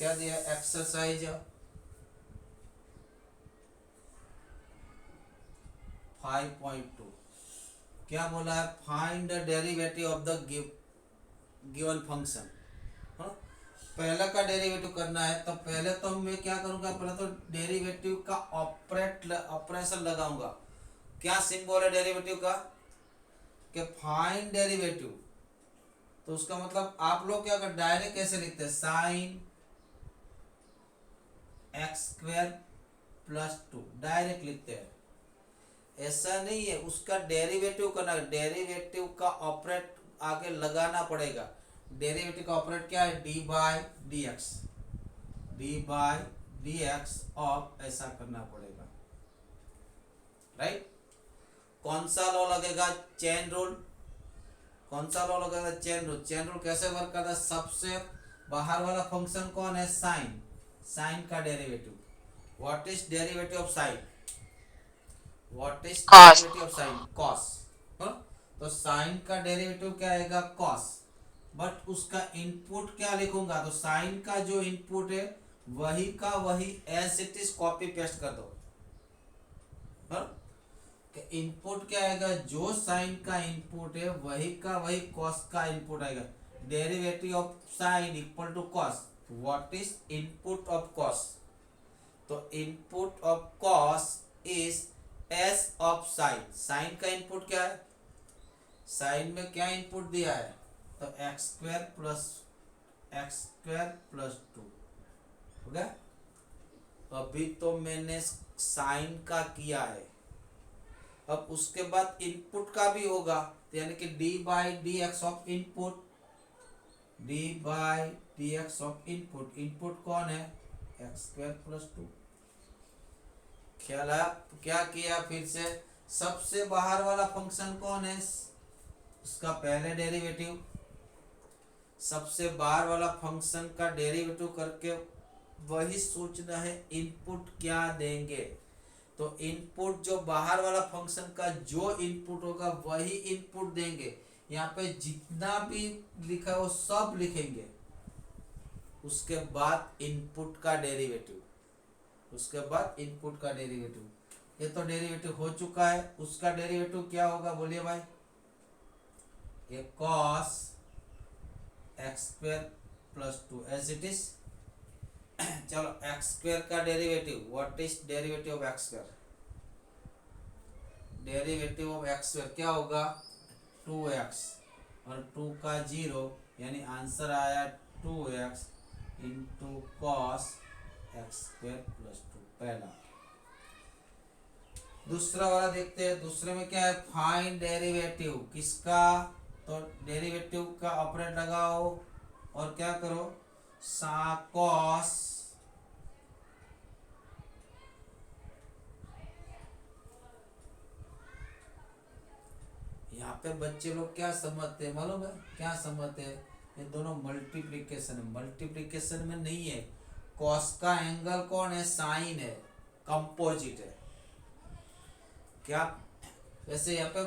क्या दिया एक्सरसाइज 5.2। क्या बोला है, find the derivative of the given function. पहला का डेरिवेटिव करना है तो पहले तो मैं क्या करूंगा, पहले तो डेरिवेटिव का ऑपरेशन लगाऊंगा। क्या सिंबल है डेरिवेटिव का, कि फाइंड डेरिवेटिव। तो उसका मतलब आप लोग क्या कर डायरेक्ट कैसे लिखते हैं, sine x square plus 2 direct लिखते हैं। ऐसा नहीं है, उसका डेरिवेटिव करना, डेरिवेटिव का ऑपरेट आगे लगाना पड़ेगा। डेरिवेटिव का ऑपरेट क्या है, D by D x, D by D x of ऐसा करना पड़ेगा, राइट। कौन सा लॉ लगेगा, चेन रूल। कौन सा लॉ लगेगा, चेन रूल। चेन रूल कैसे वर्क करता है, सबसे बाहर वाला फंक्शन कौन है, साइन। साइन का derivative, what is derivative of sign, what is derivative of sign, cos. तो साइन का डेरिवेटिव क्या आएगा, कॉस। बट उसका इनपुट क्या लिखूंगा, तो साइन का जो इनपुट है वही का वही as it is copy paste कर दो। इनपुट क्या आएगा, जो साइन का इनपुट है वही का वही कॉस का इनपुट आएगा। Derivative of sine equal to cos, what is input of cos. तो input of cos is S of sine. Sine का इनपुट क्या है, साइन में क्या इनपुट दिया है, तो एक्स स्क्वायर प्लस 2 हो गया। अभी तो मैंने साइन का किया है, अब उसके बाद इनपुट का भी होगा, तो यानी कि d by D x of input, D by D x of input. Input कौन है, एक्स स्क्वायर प्लस 2। ख्याल आया, क्या किया फिर से, सबसे बाहर वाला फंक्शन कौन है, उसका पहले डेरिवेटिव, सबसे बाहर वाला फंक्शन का डेरिवेटिव करके वही सोचना है इनपुट क्या देंगे। तो इनपुट जो बाहर वाला फंक्शन का जो इनपुट होगा वही इनपुट देंगे। यहाँ पे जितना भी लिखा है वो सब लिखेंगे, उसके बाद इनपुट का डेरिवेटिव, उसके बाद इनपुट का डेरिवेटिव। ये तो डेरिवेटिव हो चुका है, उसका डेरिवेटिव क्या होगा बोलिए भाई, ये cos X square plus 2 as it is. चलो एक्स स्क्वायर का derivative, what is derivative of X square, derivative of X square क्या होगा, 2x और 2 का 0, यानी आंसर आया 2x into cos x square plus 2, पहला। दूसरा वाला देखते हैं, दूसरे में क्या है, फाइंड डेरिवेटिव किसका, तो डेरिवेटिव का ऑपरेट लगाओ और क्या करो, कॉस यहाँ पे बच्चे लोग क्या समझते हैं मालूम है, क्या समझते हैं, ये दोनों मल्टीप्लिकेशन है। मल्टीप्लिकेशन में नहीं है, कॉस का एंगल कौन है, साइन है, कंपोजिट है। क्या वैसे यहाँ पे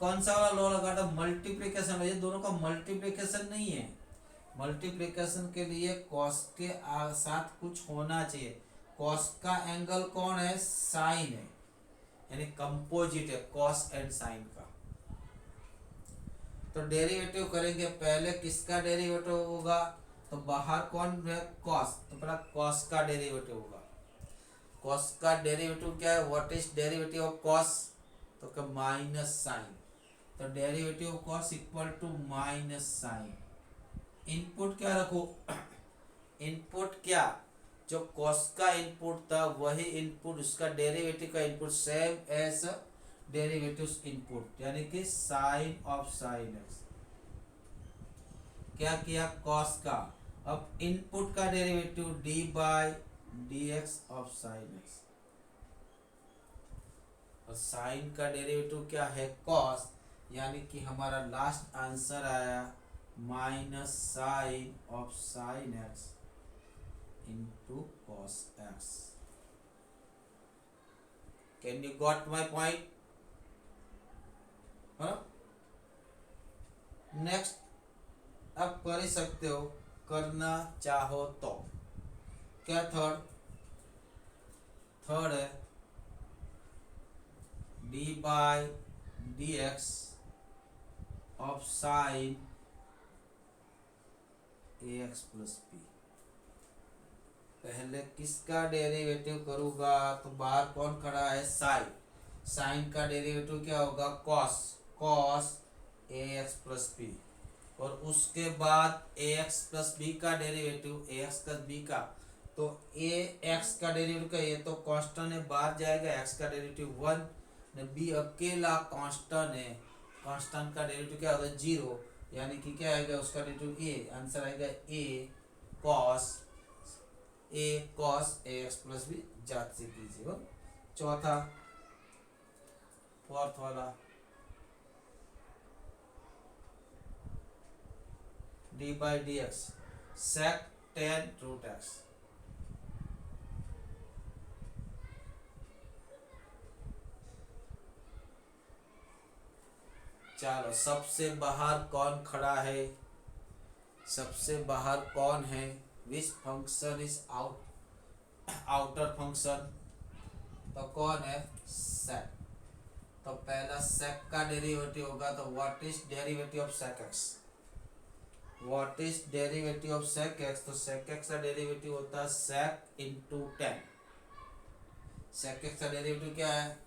कौन सा वाला लॉ लगा था, मल्टीप्लिकेशन। ये दोनों का मल्टीप्लिकेशन नहीं है, मल्टीप्लिकेशन के लिए कॉस के साथ कुछ होना चाहिए। कॉस का एंगल कौन है, साइन है, यानी कंपोजिट है कॉस एंड साइन का। तो डेरिवेटिव करेंगे, पहले किसका डेरिवेटिव होगा, तो बाहर कौन है, कॉस, तो पहला कॉस का डेरिवेटिव होगा। कॉस का डेरिवेटिव क्या है, what is derivative of cos, तो क्या माइनस साइन। तो derivative of cos equal to minus sine. Input क्या रखो, इनपुट क्या, जो कॉस का इनपुट था वही इनपुट, उसका डेरिवेटिव का input same as derivative input, यानी कि साइन ऑफ साइन एक्स। क्या किया, कॉस का, अब इनपुट का derivative D by D x of sine X, और साइन का डेरिवेटिव क्या है, कॉस, यानी कि हमारा लास्ट आंसर आया minus sine of sine X into cos X. Can you got my point. Next अब कर ही सकते हो, करना चाहो तो। क्या थर्ड, थर्ड है D by D x of sine A x plus B. पहले किसका डेरिवेटिव करूंगा, तो बाहर कौन खड़ा है, साइन। साइन का डेरिवेटिव क्या होगा, cos, cos A x plus B. और उसके बाद ए एक्स प्लस बी का डेरिवेटिव, ए एक्स प्लस बी का, तो ए एक्स का डेरिवेटिव का, ये तो कांस्टेंट है, बाहर जाएगा, एक्स का डेरिवेटिव 1, बी अकेला कांस्टेंट है, कांस्टेंट का डेरिवेटिव क्या होगा, 0, यानी कि क्या आएगा उसका डेरिवेटिव ए, आंसर आएगा A cos A x plus B, जात से कीजिए। चौथा, फोर्थ वाला D by D X sec tan root X. चलो, सबसे बाहर कौन खड़ा है, सबसे बाहर कौन है, which function is outer function, तो कौन है, सेक। तो पहला सेक का डेरिवेटिव होगा, तो what is derivative of sec X, what is derivative of sec X, तो सेक एक्स का डेरिवेटिव होता है सेक इंटू 10। सेक एक्स का डेरिवेटिव क्या है,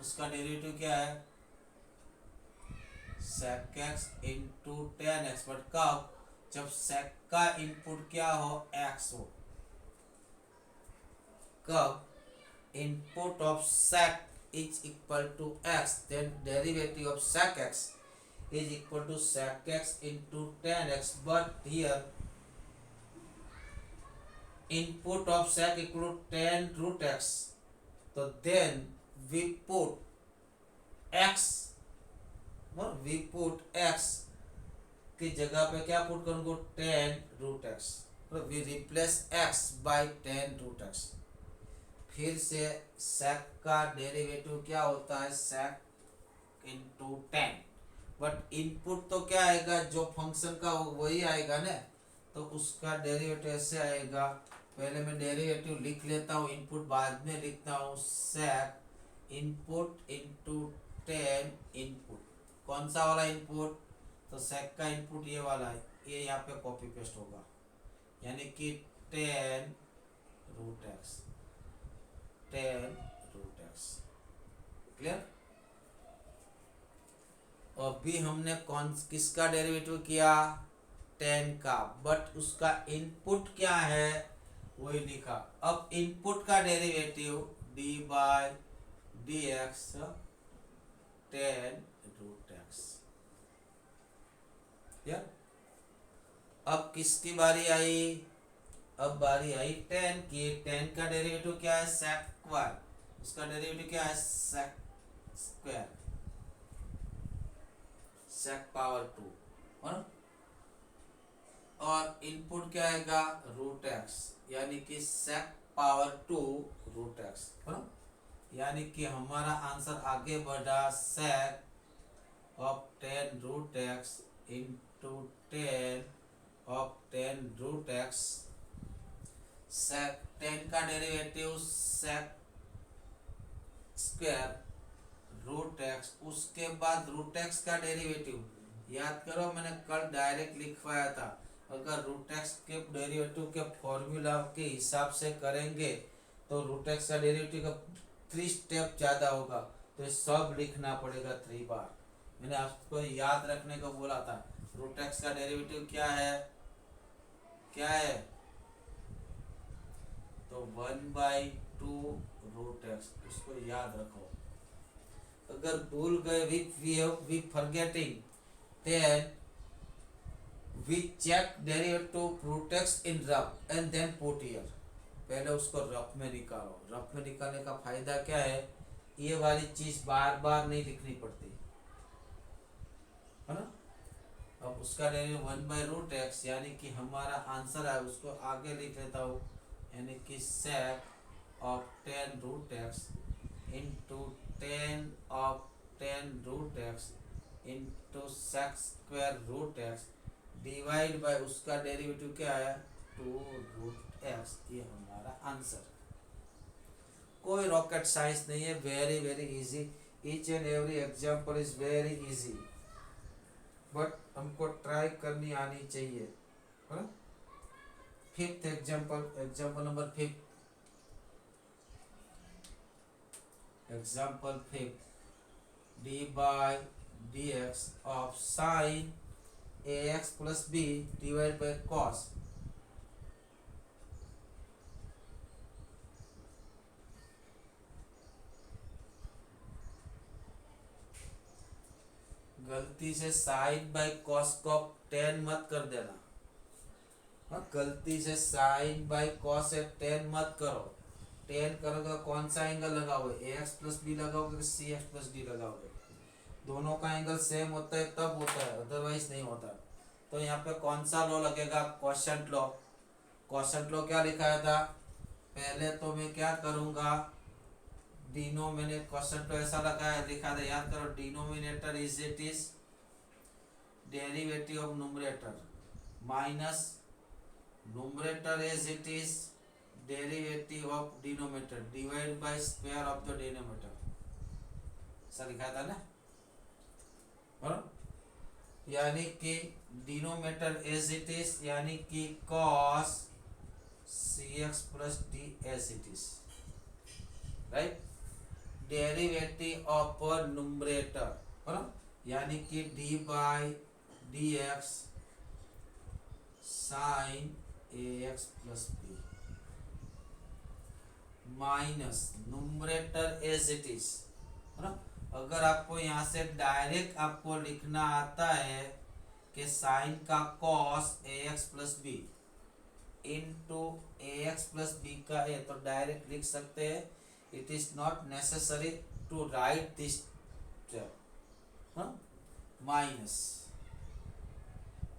उसका डेरिवेटिव क्या है, सेक एक्स इंटू 10x, बट कब, जब सेक का इनपुट क्या हो, x हो। कब input of sec is equal to x, then derivative of sec x is equal to sec x into 10x, but here input of sec equal to 10 root x, so then we put x, we put x की जगह पे क्या put करूंगा, 10 root x, we replace x by 10 root x. फिर से sec का derivative क्या होता है, sec इंटू 10, बट इनपुट तो क्या आएगा, जो फंक्शन का वही आएगा ना, तो उसका डेरिवेटिव ऐसे आएगा, पहले मैं डेरिवेटिव लिख लेता हूँ, इनपुट बाद में लिखता हूँ, सेक इनपुट इंटू 10 इनपुट, कौन सा वाला इनपुट, तो सेक का इनपुट ये वाला है, ये यहाँ पे कॉपी पेस्ट होगा, यानी कि 10 root x, 10 root x, clear. अभी हमने कौन किसका डेरिवेटिव किया, 10 का, बट उसका इनपुट क्या है वही लिखा। अब इनपुट का derivative D by D x 10 root x. अब किसकी बारी आई, अब बारी आई 10 की। 10 का डेरिवेटिव क्या है, सेक स्क्वायर, उसका डेरिवेटिव क्या है, सेक स्क्वायर, सेक पावर 2, और इनपुट क्या आएगा, रूट एक्स, यानी कि सेक पावर 2 रूट एक्स, यानी कि हमारा आंसर आगे बढ़ा, sec of 10 root x into 10 of 10 root x, sec 10 का derivative sec square root x, उसके बाद रूट एक्स का डेरिवेटिव, याद करो मैंने कल डायरेक्ट लिखवाया था, अगर रूट एक्स के डेरिवेटिव के फॉर्मूला के हिसाब से करेंगे तो रूट एक्स का डेरिवेटिव का 3 स्टेप ज़्यादा होगा, तो ये सब लिखना पड़ेगा 3 बार। मैंने आपको याद रखने को बोला था, रूट एक्स का डेरिवेटिव क्या है, क्या है, तो 1/2 रूट एक्स, उसको याद रखो। अगर भूल गए, we forgetting, then we check derivative root x in rough and then put here, पहले उसको रफ में निकालो। रफ में निकालने का फायदा क्या है, ये वाली चीज बार बार नहीं लिखनी पड़ती है ना। अब उसका डेरिवेटिव 1/√x, यानी कि हमारा आंसर है, उसको आगे लिख लेता हूँ, यानी कि sec of 10 root x into 10 of 10 root x into sec square root x divide by उसका डेरिवेटिव क्या है, 2 रूट एक्स, ये हमारा आंसर। कोई रॉकेट साइंस नहीं है, very very easy, each and every example is very easy, but हमको try करनी आनी चाहिए। Fifth example, example number fifth, example fifth, d by D x of sine A x plus b divide by cos. गलती से sine by cos को tan मत कर देना। हाँ, गलती से साइन बाई कॉस से टेन मत करो। टेन करोगे कौन सा एंगल लगाओगे, ए एक्स प्लस बी लगाओगे कि सी एक्स प्लस डी लगाओगे? दोनों का एंगल सेम होता है तब होता है, अदरवाइज नहीं होता। तो यहाँ पे कौन सा लॉ लगेगा, क्वोशंट लॉ। क्वोशंट लॉ क्या लिखाया था, पहले तो मैं क्या करूँगा, मैंने क्वेश्चन तो ऐसा लगाया लिखा था, याद करो, denominator is it is derivative of numerator minus numerator is it is derivative of denominator divide by square of the denominator, ऐसा लिखा था ना। और यानी कि डिनोमिनेटर इज इट इज यानी कि cos cx plus d as it is, right. Derivative of numerator, यानी कि d by D x sine A x plus b minus numerator as it is, है ना। अगर आपको यहाँ से डायरेक्ट आपको लिखना आता है कि साइन का cos A x plus b into a x plus b का ए, तो डायरेक्ट लिख सकते हैं। It is not necessary to write this minus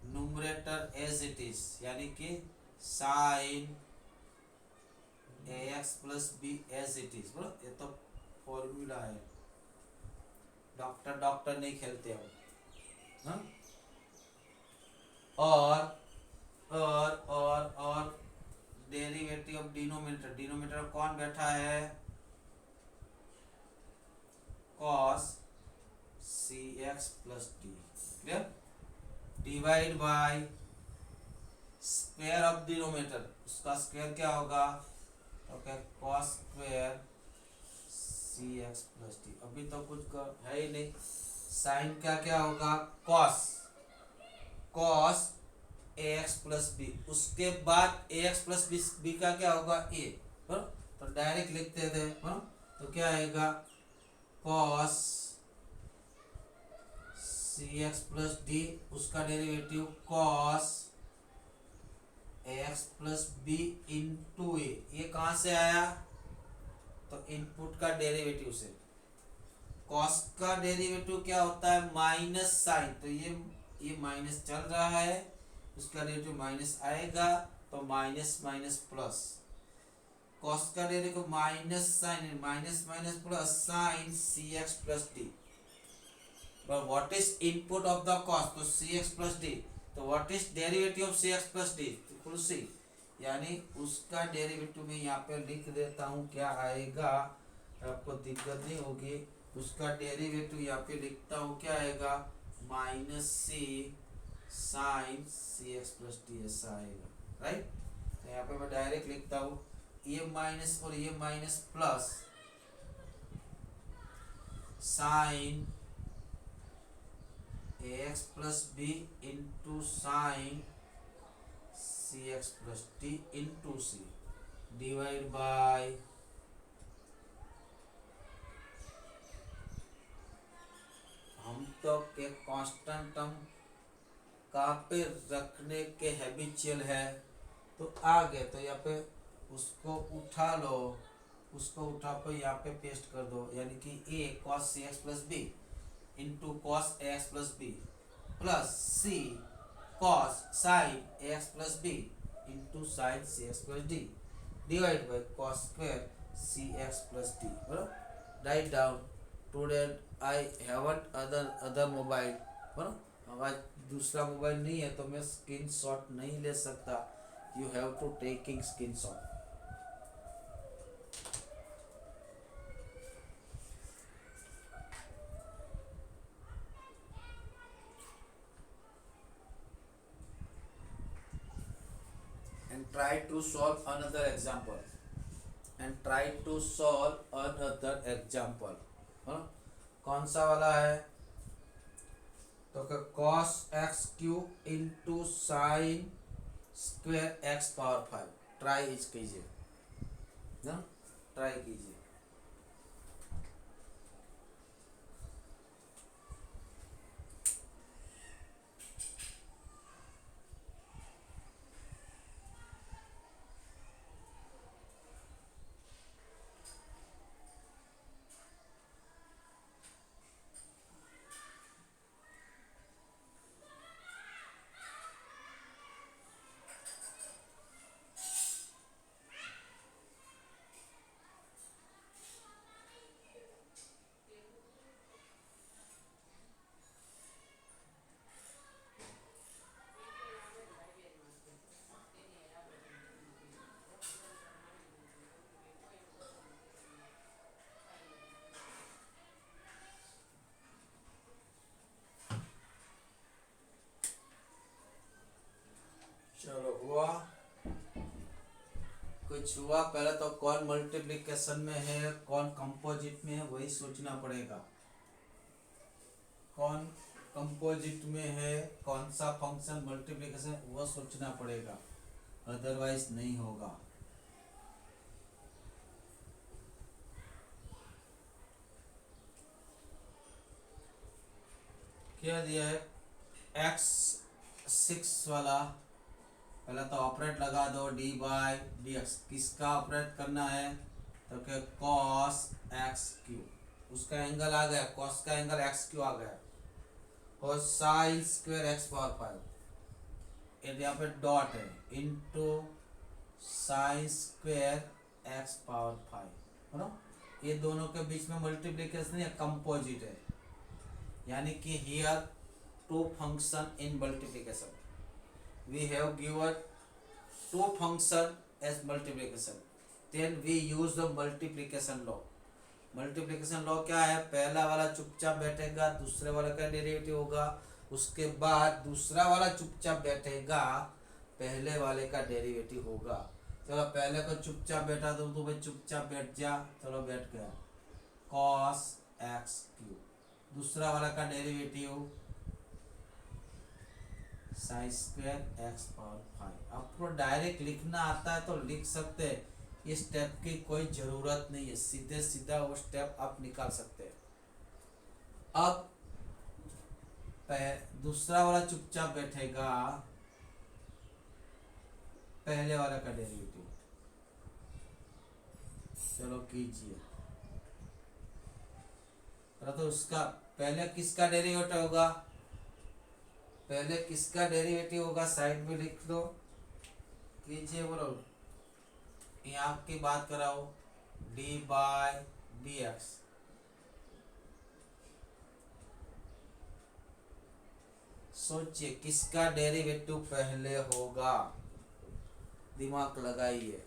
numerator as it is, यानी कि sine A x plus b as it is, बोलो ये तो फॉर्मूला है, डॉक्टर डॉक्टर नहीं खेलते हो, हाँ? और डेरिवेटिव ऑफ डिनोमिनेटर, डिनोमिनेटर कौन बैठा है, cos cx plus D, clear, divide by square of denominator, उसका स्क्वायर क्या होगा, okay, cos square cx plus D. अभी तो कुछ है ही नहीं, साइन का क्या होगा, cos ax प्लस बी, उसके बाद ax प्लस बी का क्या होगा, a, तो डायरेक्ट लिखते थे, तो क्या आएगा, cos cx प्लस डी, उसका derivative cos ax plus b into a, ये कहाँ से आया, तो इनपुट का डेरिवेटिव से। cos का डेरिवेटिव क्या होता है, माइनस साइन, तो ये माइनस चल रहा है, उसका डेरिवेटिव माइनस आएगा, तो माइनस माइनस प्लस, cos का derivative minus sine, minus minus plus sine cx plus d. but what is input of the cos, तो cx प्लस डी, तो what is derivative of cx plus d, तो c, यानी उसका derivative में यहाँ पे लिख देता हूँ, क्या आएगा, आपको दिक्कत नहीं होगी, उसका डेरिवेटिव यहाँ पे लिखता हूँ, क्या आएगा, माइनस सी sign c x plus D, ऐसा आएगा, राइट। तो यहाँ पे मैं डायरेक्ट लिखता हूँ, ये माइनस और ये minus plus sine A x plus b into sine c x plus d into c divide by हम तो के कांस्टेंट टर्म कहाँ पे रखने के हैबिचुअल है, तो आ गए, तो यहाँ पे उसको उठा लो, उसको उठा कर यहाँ पे पेस्ट कर दो, यानी कि a cos c x plus b into cos A x plus b plus c cos sine A x plus b into sine c x plus d divide by cos square c x plus d. बराबर, right down, today I haven't other mobile, बराबर, आज दूसरा mobile नहीं है तो मैं screenshot नहीं ले सकता, you have to taking screenshot. And try to solve another example. And try to solve another example. हाँ? कौन सा वाला है? तो cos x cube into sine square x power 5 try is कीजिए ना, ट्राई कीजिए। चलो हुआ, कुछ हुआ? पहले तो कौन मल्टीप्लिकेशन में है, कौन कंपोजिट में है, वही सोचना पड़ेगा। कौन कंपोजिट में है, कौन सा फंक्शन मल्टीप्लिकेशन, वो सोचना पड़ेगा, अदरवाइज नहीं होगा। क्या दिया है? x6 वाला, पहले तो ऑपरेट लगा दो, डी बाई डी एक्स। किसका ऑपरेट करना है? तो क्या कॉस एक्स क्यू, उसका एंगल आ गया, कॉस का एंगल एक्स क्यू आ गया, और साइन स्क्वायर एक्स पावर 5, यहाँ पे डॉट है, into sine square x power 5, है ना। ये दोनों के बीच में मल्टीप्लिकेशन या कंपोजिट है, यानी कि here two function in multiplication, we have given two function as multiplication, then we use the multiplication law. multiplication law क्या है? पहला वाला चुपचाप बैठेगा, दूसरे वाले का डेरिवेटिव होगा, उसके बाद दूसरा वाला चुपचाप बैठेगा, पहले वाले का डेरिवेटिव होगा। चलो पहले को चुपचाप बैठा दो, तो भाई चुपचाप बैठ जा, चलो बैठ गया, cos x क्यूब, दूसरा वाला का derivative sign square x power 5। आपको डायरेक्ट लिखना आता है तो लिख सकते हैं, इस स्टेप की कोई जरूरत नहीं है, सीधे सीधा वो स्टेप आप निकाल सकते हैं। अब दूसरा वाला चुपचाप बैठेगा, पहले वाला का डेरिवेटिव, चलो कीजिए। तो उसका पहले किसका डेरिवेटिव होगा? पहले किसका डेरिवेटिव होगा? साइड में लिख दो, कीजिए, बोलो, यहाँ की बात कराओ, डी बाई डी एक्स। सोचिए किसका डेरिवेटिव पहले होगा, दिमाग लगाइए।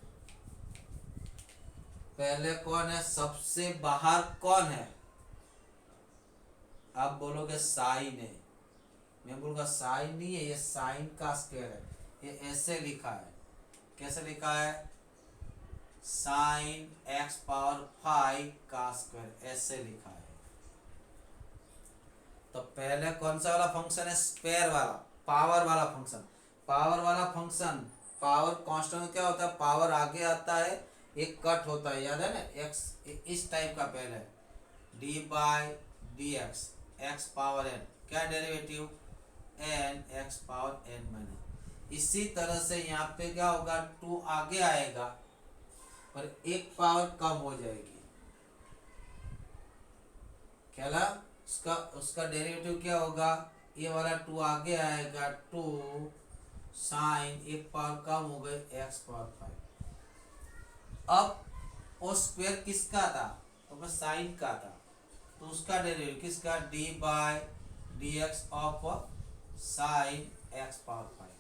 पहले कौन है? सबसे बाहर कौन है? आप बोलोगे साइन है, मैं बोलूँगा साइन नहीं है, ये साइन का स्क्वायर है, ये ऐसे लिखा है। कैसे लिखा है? साइन एक्स पावर 5 का स्क्वायर, ऐसे लिखा है। तो पहले कौन सा वाला फंक्शन है? स्क्वायर वाला, पावर वाला फंक्शन। पावर वाला फंक्शन, पावर कांस्टेंट क्या होता है? पावर आगे आता है, एक कट होता है, याद है ना, एक्स इस टाइप का पहले, d by D x, x power n, क्या derivative? N x power n minus. इसी तरह से यहाँ पे क्या होगा? 2 आगे आएगा और एक पावर कम हो जाएगी, क्या ला? उसका डेरिवेटिव क्या होगा? ये वाला 2 आगे आएगा, 2 साइन, एक पावर कम हो गए, एक्स पावर 5। अब वो स्क्वायर किसका था? तो बस साइन का था, तो उसका डेरिवेटिव किसका? D by D x of sine x power 5,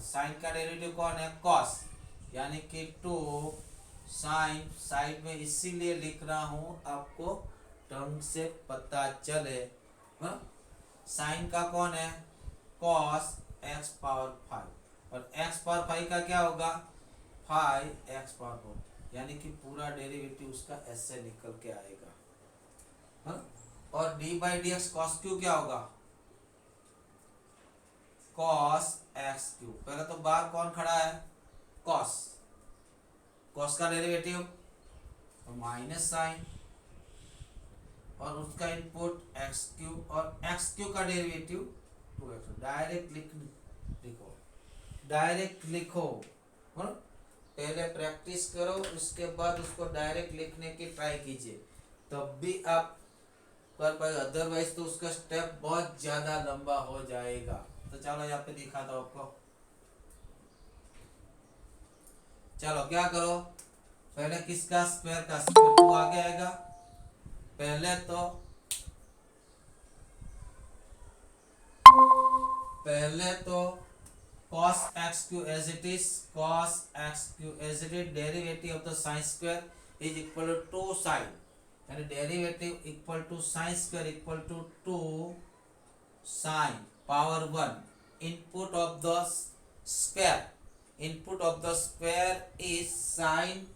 sine का डेरिवेटिव कौन है, कॉस, यानी कि 2 साइन, साइड में इसीलिए लिख रहा हूं आपको ढंग से पता चले। साइन का कौन है, कॉस एक्स पावर 5, और एक्स पावर 5 का क्या होगा, 5 एक्स पावर 4, यानी कि पूरा डेरिवेटिव उसका ऐसे निकल के आएगा। और D by D x cos Q क्या होगा, कॉस एक्स क्यू। पहले तो बाहर कौन खड़ा है, कॉस, कॉस का डेरिवेटिव तो माइनस साइन, और उसका इनपुट एक्स क्यू, और एक्स क्यू का डेरिवेटिव 2x। डायरेक्ट लिखो, डायरेक्ट लिखो, पहले प्रैक्टिस करो, उसके बाद उसको डायरेक्ट लिखने की ट्राई कीजिए, तब भी आप कर पाए, अदरवाइज तो उसका स्टेप बहुत ज्यादा लंबा हो जाएगा। तो चलो यहाँ पे दिखाता हूँ आपको। चलो क्या करो, पहले किसका स्क्वायर का स्क्वायर 2 आगे आएगा, पहले तो cos x cube as it is, cos x cube as it is, derivative of the sine square is equal to 2 sine, यानी derivative equal to sine square equal to 2 sine power 1। Input of the square, input of the square is sine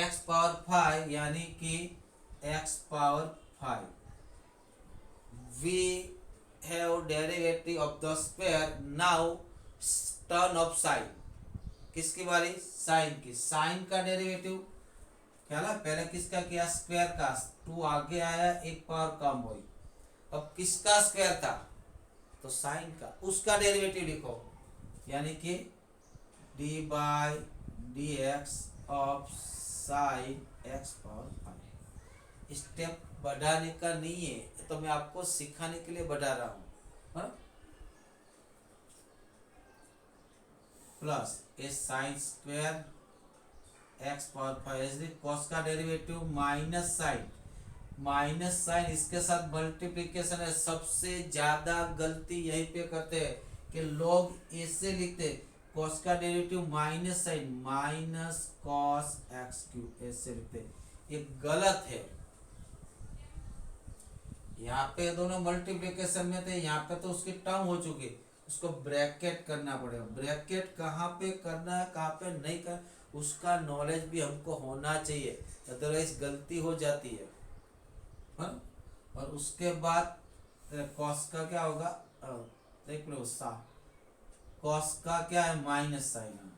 x power 5, यानी कि x power 5। we have derivative of the square, now turn of sine, किसकी बारी, sign की, sign का derivative क्या ना, पहले किसका किया, स्क्वायर का, 2 आगे आया, एक पावर कम हुई, अब किसका स्क्वायर था, तो साइन का, उसका डेरिवेटिव लिखो, यानी कि d by D x of sine x power 5। Step बढ़ाने का नहीं है, तो मैं आपको सिखाने के लिए बढ़ा रहा हूँ। Plus a sine square x power 5, cos का derivative minus sine, minus sine इसके साथ मल्टीप्लिकेशन है। सबसे ज्यादा गलती यहीं पे करते हैं कि लोग ऐसे लिखते, कॉस का derivative minus sine, minus cos x q, ऐसे लिखते, ये गलत है। यहाँ पे दोनों मल्टीप्लिकेशन में थे, यहाँ पे तो उसकी टर्म हो चुकी, उसको ब्रैकेट करना पड़ेगा। ब्रैकेट कहाँ पे करना है, कहाँ पे नहीं कर, उसका नॉलेज भी हमको होना चाहिए, अदरवाइज गलती हो जाती है। और उसके बाद कॉस का क्या होगा, देख लो, कॉस का क्या है, माइनस साइन,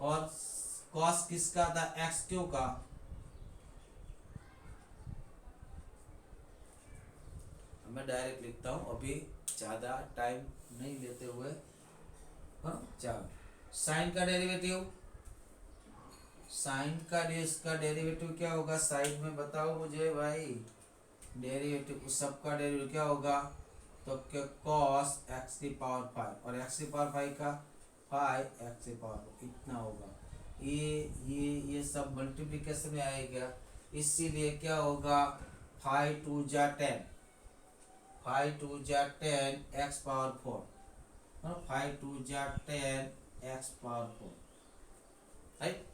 और कॉस किसका था, एक्स क्यू का, मैं डायरेक्ट लिखता हूं, अभी ज्यादा टाइम नहीं लेते हुए। चलो, साइन का डेरिवेटिव, साइन का इसका डेरिवेटिव क्या होगा, साइड में बताओ मुझे भाई, डेरिवेटिव सबका डेरिवेटिव क्या होगा, तो क्या, कॉस एक्स की पावर 5, और एक्स की पावर 5 का 5 एक्स की पावर, इतना होगा। ये सब मल्टीप्लिकेशन में आएगा, इसीलिए क्या होगा, 5 2 जा 10, 5 2 जा 10 एक्स पावर 4, 5 2 जा 10 एक्स पावर 4, राइट।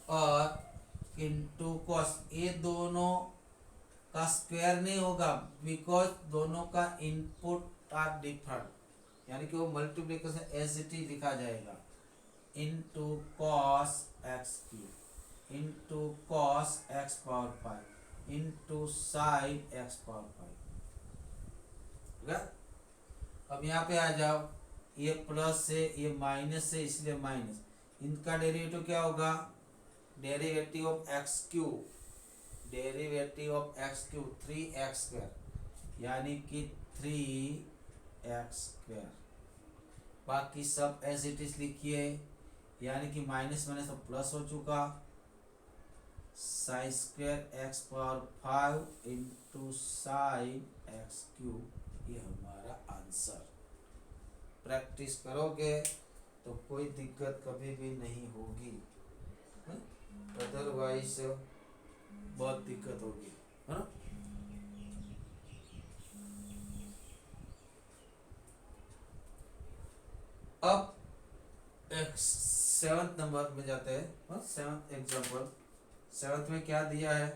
और इनटू कॉस, ये दोनों का स्क्वायर नहीं होगा, बिकॉज दोनों का इनपुट आर डिफरेंट, यानी कि वो मल्टीप्लिकेशन एज इट इज लिखा जाएगा, into cos x Q, into cos x power 5, into sine x power 5। अब यहाँ पे आ जाओ, ये प्लस है, ये माइनस है, इसलिए माइनस, इनका डेरिवेटिव क्या होगा, derivative of x Q, derivative of x Q 3x square, यानी कि 3x स्क्वायर। बाकी सब एज इट इज लिखिए, यानी कि माइनस माइनस तो प्लस हो चुका, sign square x power 5 into sine x Q, ये हमारा आंसर। प्रैक्टिस करोगे तो कोई दिक्कत कभी भी नहीं होगी, अदरवाइज बहुत दिक्कत होगी, है ना। सेवंथ नंबर में जाते हैं। सेवंथ एग्जाम्पल, सेवंथ में क्या दिया है?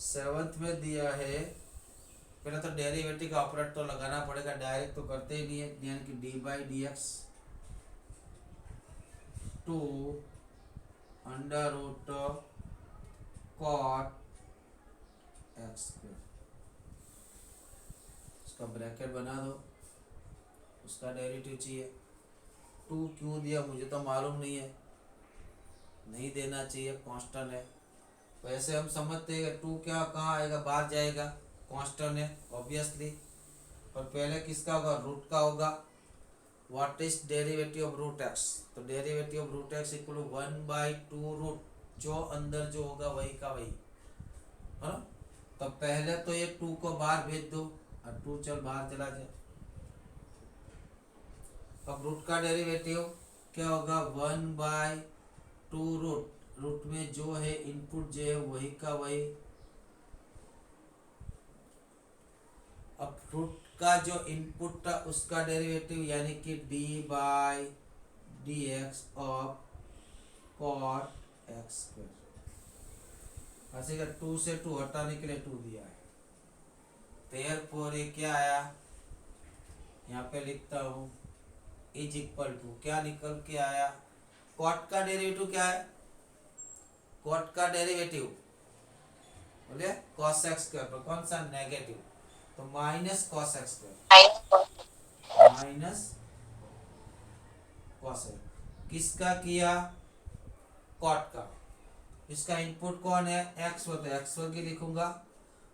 सेवंथ में दिया है, पहले तो डेरिवेटिव का ऑपरेटर तो लगाना पड़ेगा, डायरेक्ट तो करते ही नहीं है, यानी कि d by D x two under root cot x square, उसका ब्रैकेट बना दो, उसका डेरिवेटिव चाहिए। टू क्यों दिया मुझे तो मालूम नहीं है, नहीं देना चाहिए, कांस्टेंट है। वैसे हम समझते हैं टू क्या कहाँ आएगा, बाहर जाएगा, कांस्टेंट है ऑब्वियसली। पर पहले किसका होगा? रूट का होगा। What is derivative of root x? तो derivative of root x equal to 1/2 root, जो अंदर जो होगा वही का वही, है ना। तो पहले तो ये टू को बाहर भेज दो और टू चल बाहर चला जाए। अब रूट का डेरिवेटिव क्या होगा? 1/2 रूट, रूट में जो है इनपुट जो है वही का वही। अब रूट का जो इनपुट था उसका डेरिवेटिव यानी कि d by D x of cot x square. ऐसे का टू से टू हटाने के लिए टू दिया है, देयरफॉर ये क्या आया, यहाँ पे लिखता हूँ इज इक्वल टू, क्या निकल के आया? कॉट का डेरिवेटिव क्या है? कॉट का डेरिवेटिव बोले कॉस एक्स स्क्वायर, पर कौन सा? नेगेटिव, तो minus cos x square, minus cos x. किसका किया? कॉट का। इसका इनपुट कौन है? एक्स वर्ग, एक्स वर्ग ही लिखूंगा।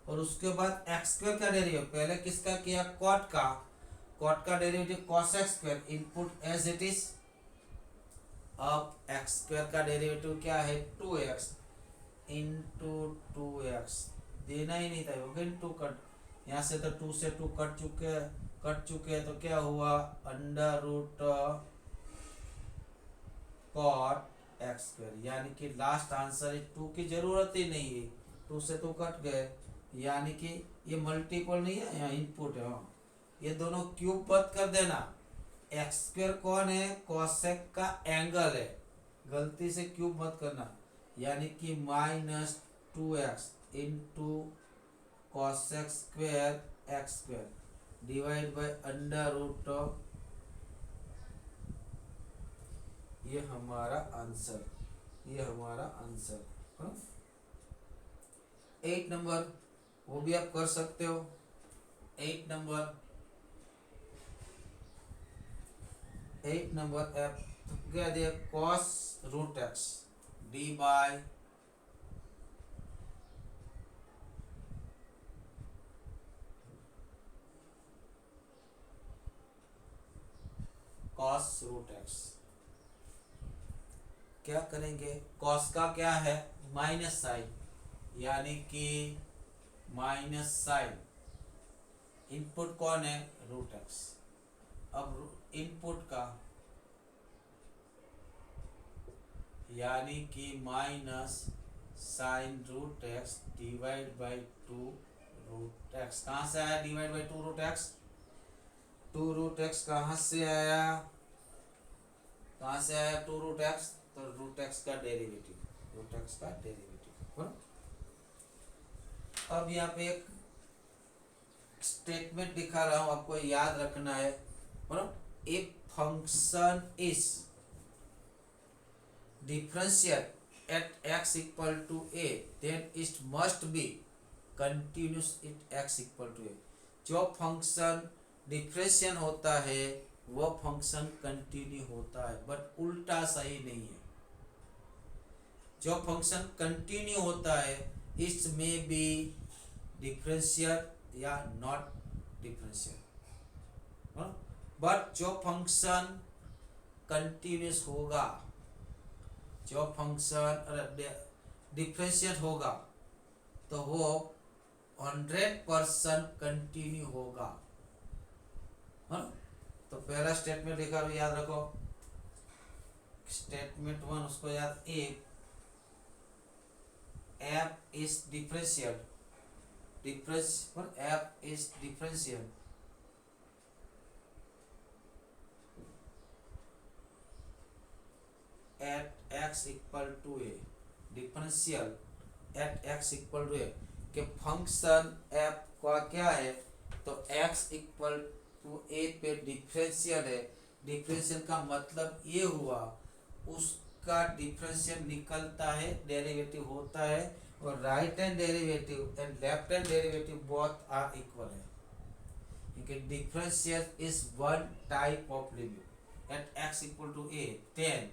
और उसके बाद एक्स स्क्वायर का डेरिवेटिव, पहले किसका किया? कॉट का। कॉट का derivative cos x square, input as it is. अब एक्स स्क्वायर का डेरिवेटिव क्या है? 2x इंटू 2x, देना ही नहीं था, हो गया टू कट, यहाँ से तो 2 से 2 कट चुके हैं, तो क्या हुआ? Under root cot x square, यानी कि लास्ट आंसर 2 की जरूरत ही नहीं है, 2 से 2 कट गए, यानी कि ये मल्टीपल नहीं है, यहाँ इनपुट है। हाँ, ये दोनों क्यूब बंद कर देना। एक्स स्क्वायर कौन है? कॉसेक का एंगल है, गलती से क्यूब मत करना, यानी कि -2x into cosec square x square divide by under root of, ये हमारा आंसर, ये हमारा आंसर। 8 नंबर वो भी आप कर सकते हो। 8 नंबर, 8 नंबर एफ क्या दिया? Cos root x d by cos root x. क्या करेंगे? कॉस का क्या है? माइनस साइन, यानी कि माइनस साइन, इनपुट कौन है? Root x. अब इनपुट का यानी कि minus sine root x divide by 2 root x. कहाँ से आया divide by 2 root x? 2 root x कहाँ से आया? कहाँ से आया 2 रूट एक्स? तो रूट एक्स का डेरिवेटिव, रूट एक्स का डेरिवेटिव। अब यहाँ पे एक स्टेटमेंट दिखा रहा हूँ, आपको याद रखना है। If function is differentiate at x equal to a, then it must be continuous at x equal to a। जो फंक्शन डिफरेंशियल होता है वो फंक्शन कंटिन्यू होता है, बट उल्टा सही नहीं है। जो फंक्शन कंटिन्यू होता है इट्स में बी डिफरेंशियल या नॉट डिफरेंशियल, बट जो फंक्शन कंटिन्यूस होगा, जो फंक्शन डिफरेंशिएट होगा तो वो 100% कंटिन्यू होगा। तो पहला स्टेटमेंट लिखा याद रखो, स्टेटमेंट 1 उसको याद, if f is differential, f is differential x equal to a, differential at x equal to a के फंक्शन f का क्या है, तो x इक्वल टू ए पे डिफरेंशियल है। डिफरेंशियल का मतलब ये हुआ उसका डिफरेंशियल निकलता है, डेरिवेटिव होता है, और right hand derivative and left hand derivative both are equal है। Differential is one type of limit at x equal to a, then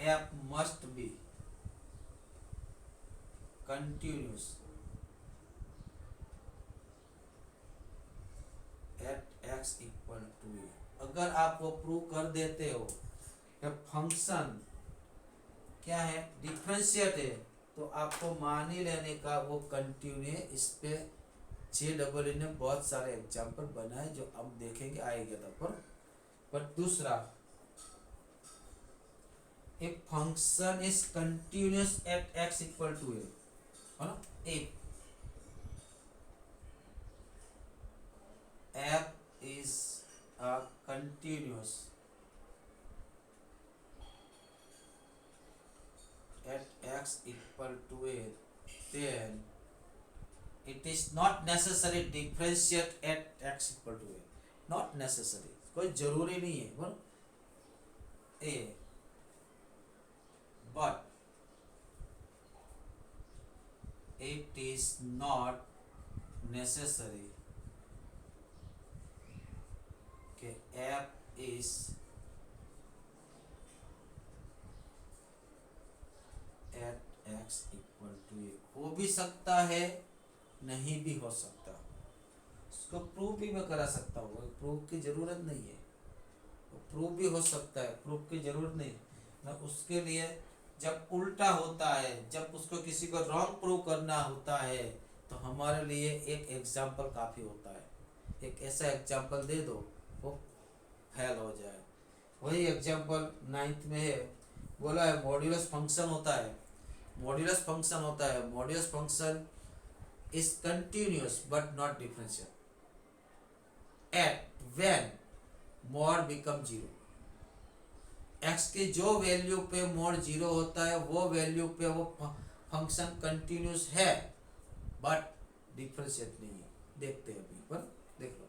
f must be continuous at x equal to a। अगर आप वो prove कर देते हो कि function क्या है, डिफरेंशिएट है, तो आपको मान ही लेने का वो कंटिन्यू है। इस पे JEE ने बहुत सारे एग्जाम्पल बनाए जो अब देखेंगे आएगा तब पर दूसरा, a function is continuous at x equal to a, है ना, if f is a continuous at x equal to a, then it is not necessary differentiate at x equal to a, not necessary, कोई जरूरी नहीं है बोल a, but it is not necessary कि f is at x equal to a, हो भी सकता है नहीं भी हो सकता, उसको प्रूफ भी मैं करा सकता हूँ, प्रूफ की जरूरत नहीं है, प्रूफ भी हो सकता है, प्रूफ की जरूरत नहीं ना। उसके लिए जब उल्टा होता है, जब उसको किसी को रॉन्ग प्रूव करना होता है, तो हमारे लिए एक एग्जाम्पल काफ़ी होता है। एक ऐसा एग्जाम्पल दे दो वो फेल हो जाए। वही एग्जाम्पल 9th में है, बोला है मॉड्यूलस फंक्शन होता है, मॉड्यूलस फंक्शन होता है, modulus function is continuous but not differential at when mod become zero. x के जो वैल्यू पे मॉड जीरो होता है वो वैल्यू पे वो फंक्शन कंटिन्यूअस है बट डिफरेंशिएट नहीं है। देखते हैं अभी पर देख लो,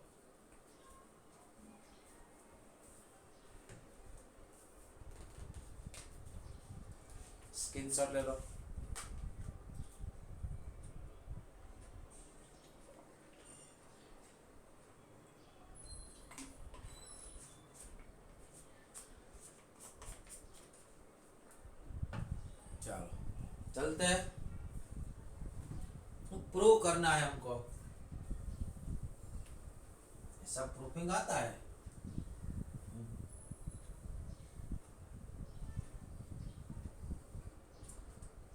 स्क्रीनशॉट ले लो। चलो चलते हैं, प्रूव करना है हमको, ऐसा प्रूफिंग आता है।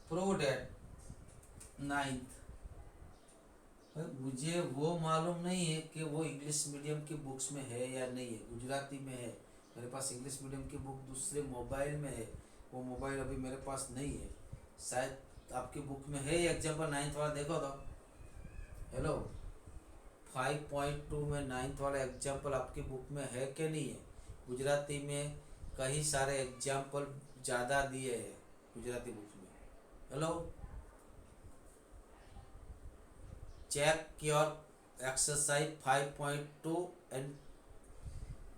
प्रूव डेट 9th, मुझे वो मालूम नहीं है कि वो इंग्लिश मीडियम की बुक्स में है या नहीं है, गुजराती में है। मेरे पास इंग्लिश मीडियम की बुक दूसरे मोबाइल में है, वो मोबाइल अभी मेरे पास नहीं है, शायद आपकी बुक में है। एग्जाम्पल 9th वाला देखो तो, हेलो 5.2 में 9th वाला एग्जाम्पल आपकी बुक में है कि नहीं है। गुजराती में कई सारे एग्जाम्पल ज़्यादा दिए हैं गुजराती बुक में। Hello check your exercise 5.2 and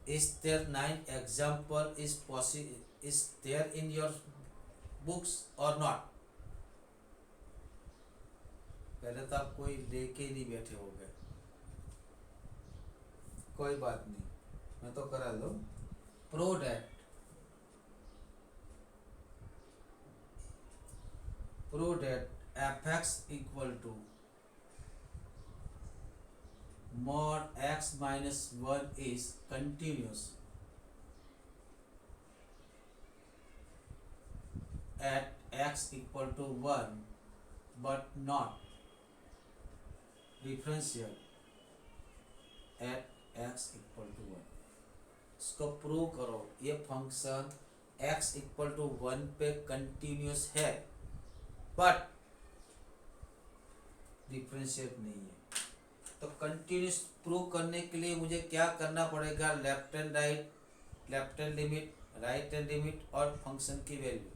is there 9 example is there in your books or not। पहले तो आप कोई लेके नहीं बैठे हो गए, कोई बात नहीं, मैं तो करा दो। Prove that fx equal to mod x minus 1 is continuous at x equal to 1 but not differential at x equal to 1। इसको प्रूव करो, ये फंक्शन x इक्वल टू 1 पे कंटिन्यूस है बट डिफरेंशिएट नहीं है। तो कंटिन्यूस प्रूव करने के लिए मुझे क्या करना पड़ेगा, left hand right, left hand limit right hand limit और फंक्शन की वैल्यू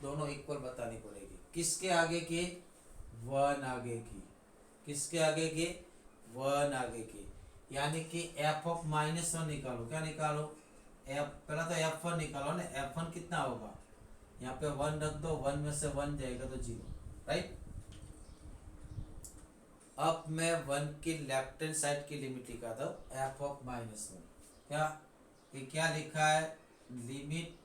दोनों इक्वल बतानी पड़ेगी। किसके आगे की? 1 आगे की। किसके आगे की? 1 आगे की। यानी कि एफ ऑफ -1 निकालो। क्या निकालो? एफ, पहला तो F1 निकालो ना। F1 कितना होगा? यहाँ पे 1 रख दो, 1 में से 1 जाएगा तो 0, राइट। अब मैं 1 की लेफ्ट हैंड साइड की लिमिट लिखा था, एफ ऑफ -1। क्या ये क्या लिखा है? Limit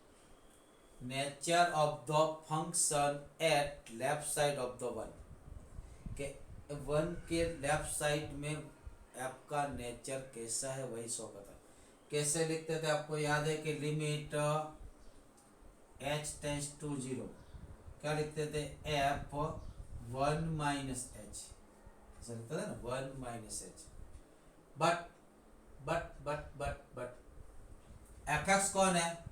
nature of the function at left side of the 1 के 1 के लेफ्ट साइड में एफ का नेचर कैसा है वही शो करता है। कैसे लिखते थे आपको याद है कि लिमिट h टेंस टू 0, क्या लिखते थे? एफ 1 माइनस एच, ऐसा लिखते थे ना, 1 minus H. But F x कौन है?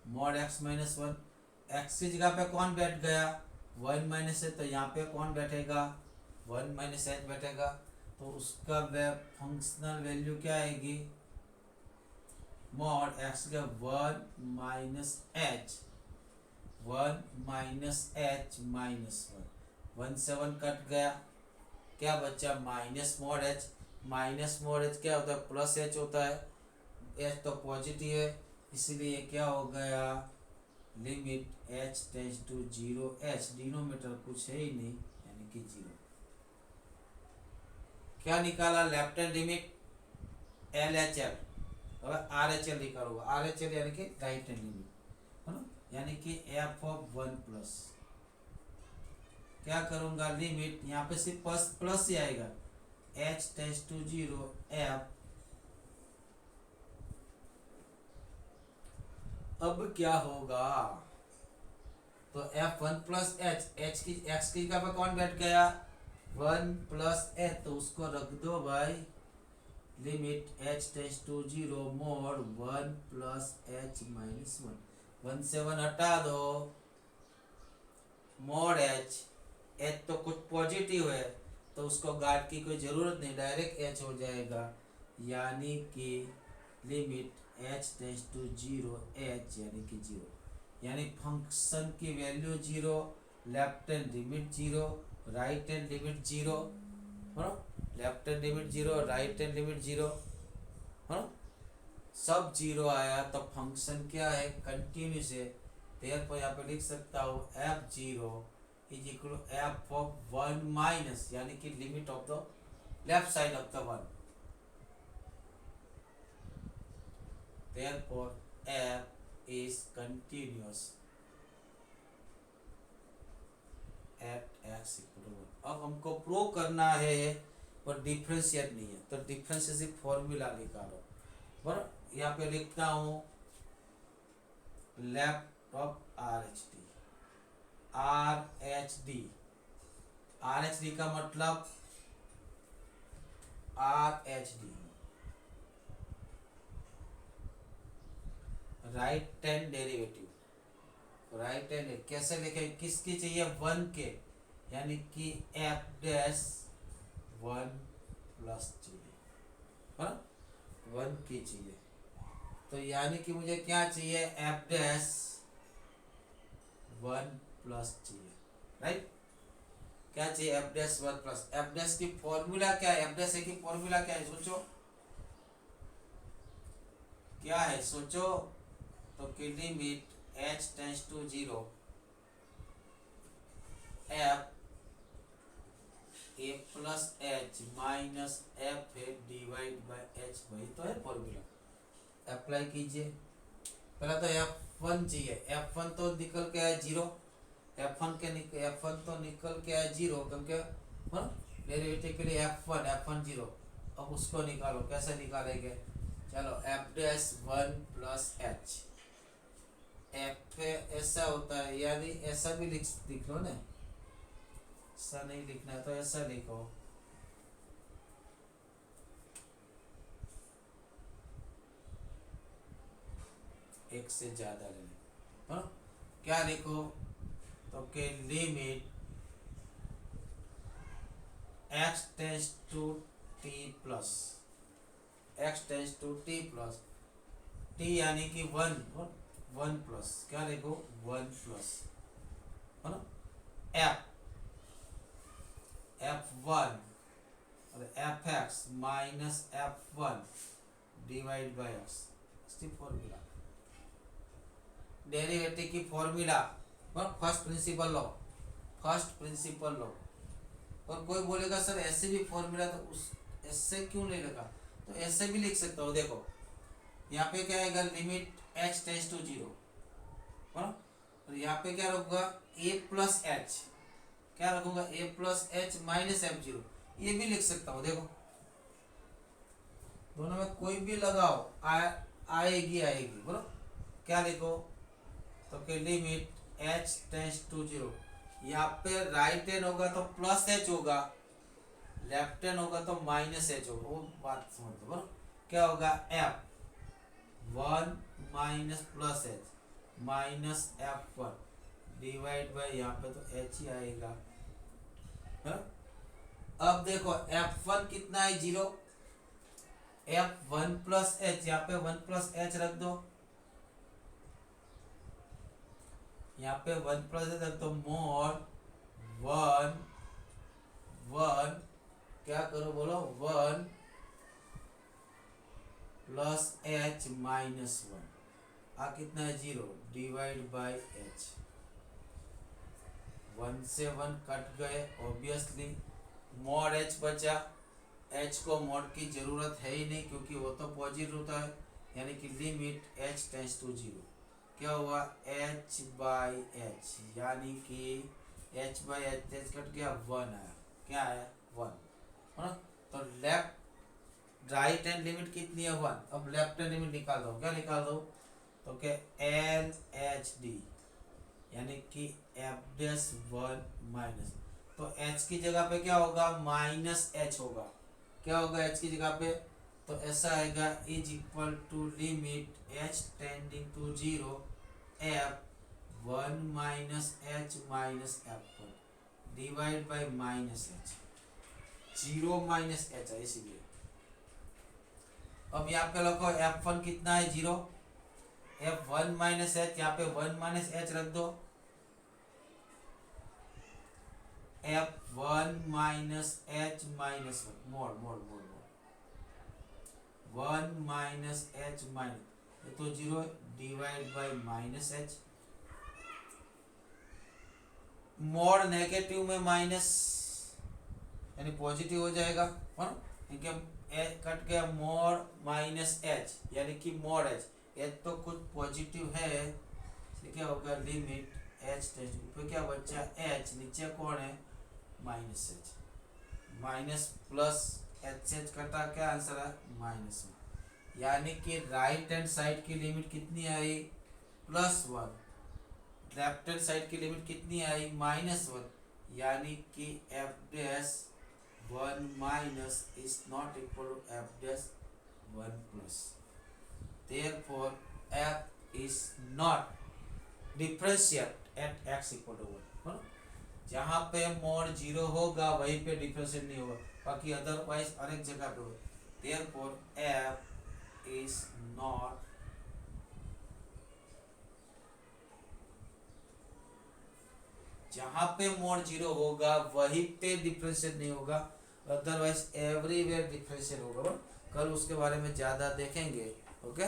Mod x minus 1। एक्स की जगह पे कौन बैठ गया? 1 माइनस एच। तो यहाँ पे कौन बैठेगा? 1 माइनस एच बैठेगा। तो उसका फंक्शनल वैल्यू क्या आएगी? मॉड एक्स का 1 minus H, 1 minus h minus 1 से 1 कट गया, क्या बचा? Minus mod H. Minus mod H क्या होता है? प्लस एच होता है। एच तो पॉजिटिव है, इसलिए क्या हो गया? Limit h tends to 0, h denominator कुछ है ही नहीं, यानी कि 0। क्या निकाला? Left hand limit LHL। अब RHL निकालूंगा। RHL यानी कि राइट हैंड लिमिट, है ना, यानी कि एफ ऑफ 1 प्लस, क्या करूंगा? लिमिट यहाँ पे सिर्फ प्लस ही आएगा, h टेंस टू 0 एफ। अब क्या होगा? तो F1 प्लस एच की एक्स की जगह पर कौन बैठ गया? 1 प्लस एच, तो उसको रख दो भाई limit h tends to 0 mod 1 plus h minus 1 से 1 हटा दो, मोड एच। एच तो कुछ पॉजिटिव है तो उसको गार्ड की कोई ज़रूरत नहीं, डायरेक्ट एच हो जाएगा, यानी कि limit h tends to 0 h यानी कि 0, यानी फंक्शन की value 0, left hand limit 0, right hand limit 0, है ना, left hand limit 0, right hand limit 0, है ना, सब 0 आया तो फंक्शन क्या है? कंटिन्यूस है। तो यहाँ पे लिख सकता हूँ f0 is equal to f of 1 minus, यानी कि limit of the left side of the 1। Therefore, f is continuous at x equal to 1। अब हमको प्रूव करना है पर डिफरेंशिएट नहीं है, तो डिफरेंशिएशन फॉर्मूला निकालो। पर यहाँ पे लिखता हूँ left of R H D का मतलब RHD, right hand derivative. Right hand कैसे लिखे? किसकी चाहिए? 1 के, यानी कि एफ डैश 1 प्लस चाहिए, हाँ 1 की चाहिए। तो यानी कि मुझे क्या चाहिए? एफ डैश 1 प्लस चाहिए, राइट। क्या चाहिए? F dash 1 plus. F dash की फॉर्मूला क्या है? एफ डैश की फॉर्मूला क्या है? सोचो क्या है, सोचो। तो कि limit h tends to 0 f a plus h minus f है डिवाइड बाय एच, वही तो है फॉर्मूला। अप्लाई कीजिए। पहला तो F1 चाहिए, F1 तो निकल के आया 0, F1 तो निकल के आया 0, क्योंकि डेरिवेटिव के लिए F1 0। अब उसको निकालो, कैसे निकालेंगे? चलो F dash 1 plus H, F ऐसा होता है, यानी ऐसा भी लिख लो ना, ऐसा नहीं लिखना है तो ऐसा लिखो, एक से ज्यादा लेने, हाँ क्या लिखो? तो के limit x tends to t plus, x tends to t plus t यानी कि 1 वन प्लस क्या लिखो, वन प्लस है ना, एफ F1 और F x minus F1 divide by x, इसकी फॉर्मूला डेरिवेटिव की फॉर्मूला फर्स्ट प्रिंसिपल लो, फर्स्ट प्रिंसिपल लो। और कोई बोलेगा सर ऐसे भी फॉर्मूला, तो उस ऐसे क्यों नहीं लगा, तो ऐसे भी लिख सकता हो। देखो यहाँ पे क्या आएगा, लिमिट h टेंड्स टू 0 और यहाँ पे क्या रखूंगा a प्लस एच, क्या रखूंगा a plus h minus F zero, ये भी लिख सकता हूँ। देखो दोनों में कोई भी लगाओ आएगी आएगी, बोलो क्या लिखो, तो के लिमिट h टेंड्स टू 0, यहाँ पे राइट हैंड होगा तो प्लस एच होगा, लेफ्ट हैंड होगा तो माइनस एच होगा, वो बात समझ लो। बोलो क्या होगा, F one minus plus h minus F one divide by यहाँ पे तो एच ही आएगा है? अब देखो F1 कितना है, 0, F1 प्लस एच, यहाँ पे 1 प्लस एच रख दो, यहाँ पे 1 प्लस एच रख दो, मोर 1 1 क्या करो बोलो, 1 प्लस एच माइनस 1 कितना है, 0 डिवाइड बाय एच, 1 से 1 कट गए ऑब्वियसली, मॉड एच बचा, एच को मॉड की जरूरत है ही नहीं क्योंकि वो तो पॉजिटिव होता है, यानी कि लिमिट एच टेंड्स टू 0, क्या हुआ एच बाई एच, यानी कि एच बाई एच कट गया, 1 आया, क्या आया 1 है ना। तो लेफ्ट राइट हैंड लिमिट कितनी है 1, अब लेफ्ट हैंड लिमिट निकाल दो, क्या निकाल दो, तो क्या एल एच डी, यानी कि एफ डैश 1 माइनस, तो h की जगह पे क्या होगा, माइनस एच होगा, क्या होगा h की जगह पे, तो ऐसा आएगा is equal to limit h tending to 0 f 1 minus h minus f 1 divide by minus h, 0 minus h है इसीलिए। अब यहाँ पे रखो F1 कितना है, 0, F1 माइनस एच, यहाँ पे 1 माइनस एच रख दो, F1 minus h minus 1 mode mode mode mode 1 minus h minus, ये तो 0 divide by minus H, mode negative में माइनस यानी पॉजिटिव हो जाएगा, कट गया मोड माइनस एच, यानी कि मोड एच, एच तो कुछ पॉजिटिव है, क्या होगा लिमिट एच टेंड्स ऊपर क्या बच्चा एच, नीचे कौन है minus h, minus plus h h कटा, क्या आंसर है माइनस 1, यानी कि राइट हैंड साइड की लिमिट कितनी आई +1, लेफ्ट हैंड साइड की लिमिट कितनी आई -1, यानी कि f dash 1 minus is not equal to f dash 1 plus, therefore f is not differentiate at x equal to 1, जहाँ पे मोड 0 होगा वहीं पे डिफरेंशिएट नहीं होगा, बाकी अदरवाइज हर एक जगह पे होगा, देयरफॉर एफ इज नॉट जहाँ पे मोड 0 होगा वहीं पे डिफरेंशिएट नहीं होगा, अदरवाइज एवरीवेयर डिफरेंशिएट होगा। कल उसके बारे में ज़्यादा देखेंगे, ओके।